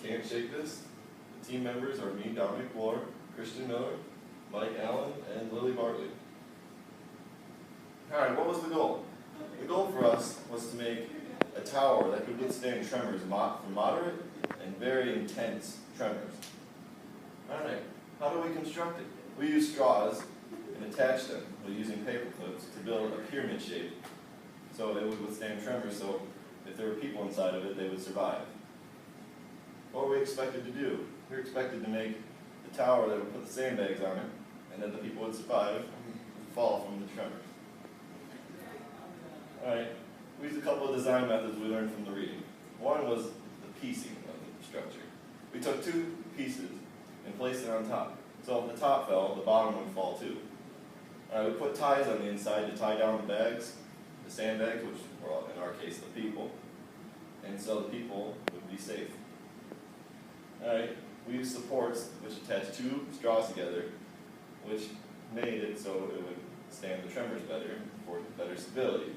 Can't Shake This. The team members are me, Dominic Bloor, Christian Miller, Mike Allen, and Lily Bartley. Alright, what was the goal? The goal for us was to make a tower that could withstand tremors from moderate and very intense tremors. Alright, how do we construct it? We use straws and attach them using paper clips to build a pyramid shape so it would withstand tremors, so if there were people inside of it, they would survive. What were we expected to do? We were expected to make the tower that would put the sandbags on it, and then the people would survive and fall from the tremors. Alright, we used a couple of design methods we learned from the reading. One was the piecing of the structure. We took two pieces and placed it on top. So if the top fell, the bottom would fall too. We put ties on the inside to tie down the bags, the sandbags, which were, in our case, the people, and so the people would be safe. Alright, we used supports which attached two straws together, which made it so it would stand the tremors better for better stability.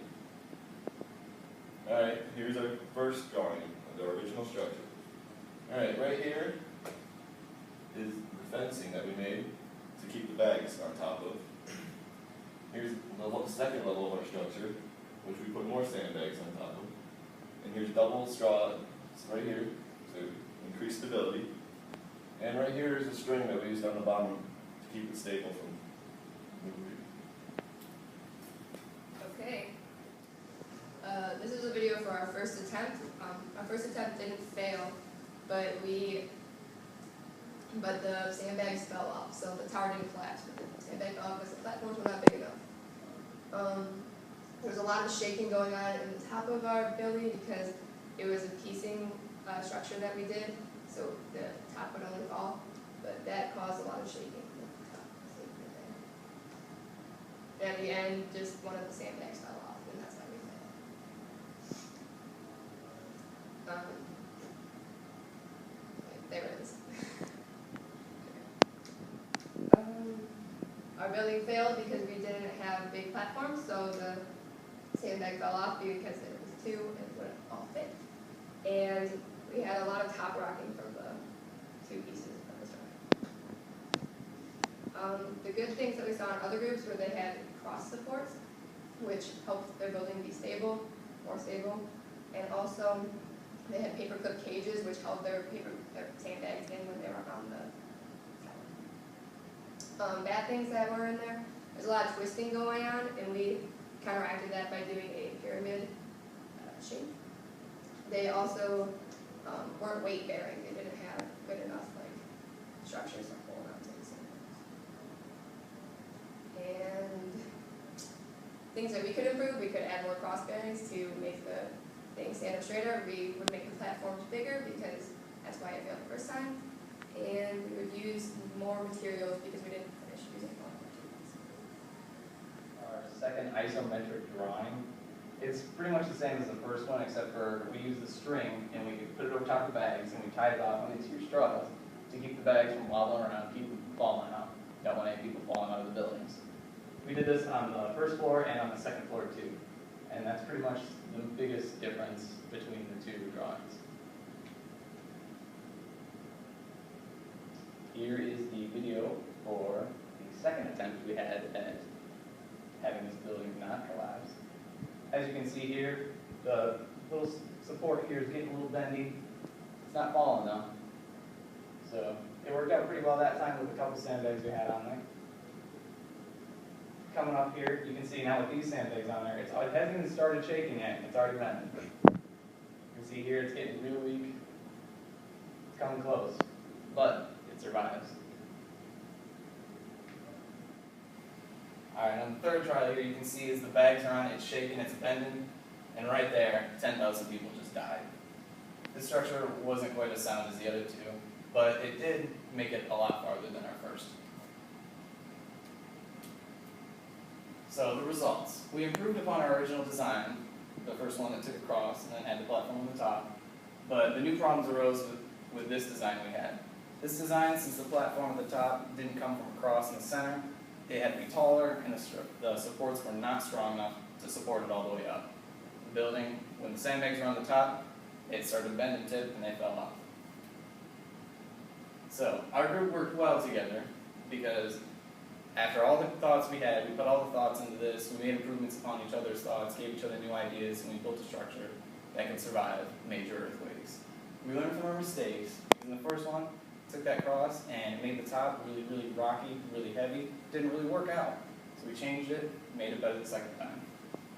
Alright, here's our first drawing of the original structure. Alright, right here is the fencing that we made to keep the bags on top of. Here's the second level of our structure, which we put more sandbags on top of. And here's double straw right here to increase stability. And right here is a string that we used on the bottom to keep it stable from moving. Okay. This is a video for our first attempt. Our first attempt didn't fail, but the sandbags fell off, so the tower didn't collapse. But the sandbag fell off because the platforms were not big enough. There was a lot of shaking going on in the top of our building because it was a piecing structure that we did, so the top would only fall, but that caused a lot of shaking. And at the end, just one of the sandbags fell off, and that's how we failed. There it is. Our building failed because we didn't have big platforms, so the sandbag fell off because it was two and it wouldn't all fit. And we had a lot of top rocking from the two pieces of the structure. The good things that we saw in other groups were they had cross supports, which helped their building be stable, more stable. And also, they had paper clip cages, which held their sandbags in when they were on the tower. Bad things that were in there, there's a lot of twisting going on, and we counteracted that by doing a pyramid shape. They also weren't weight bearing. They didn't have good enough structures to hold on to the sandbags. And things that we could improve, we could add more cross bearings to make the thing stand up straighter. We would make the platforms bigger because that's why it failed the first time. And we would use more materials because we didn't finish using more materials. Our second isometric drawing is pretty much the same as the first one, except for we used the string and we could put it over top of the bags and we tied it off on these two straws to keep the bags from wobbling around, keep them falling out. Don't want any people falling out of the buildings. We did this on the first floor and on the second floor too. And that's pretty much the biggest difference between the two drawings. Here is the video for the second attempt we had at having this building not collapse. As you can see here, the little support here is getting a little bendy. It's not falling though. So it worked out pretty well that time with a couple sandbags we had on there. Coming up here, you can see now with these sandbags on there, it hasn't even started shaking yet. It's already bending. You can see here it's getting real weak. It's coming close, but it survives. Alright, on the third trial here, you can see as the bags are on it, it's shaking, it's bending, and right there, 10,000 people just died. This structure wasn't quite as sound as the other two, but it did make it a lot farther than our first. So the results. We improved upon our original design, the first one that took across and then had the platform on the top, but the new problems arose with this design we had. This design, since the platform at the top didn't come from across in the center, it had to be taller and the supports were not strong enough to support it all the way up. The building, when the sandbags were on the top, it started to bend and tip and they fell off. So our group worked well together because after all the thoughts we had, we put all the thoughts into this, we made improvements upon each other's thoughts, gave each other new ideas, and we built a structure that can survive major earthquakes. We learned from our mistakes. In the first one, took that cross and it made the top really, really rocky, really heavy. Didn't really work out. So we changed it, made it better the second time.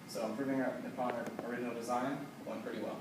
So improving upon our original design went pretty well.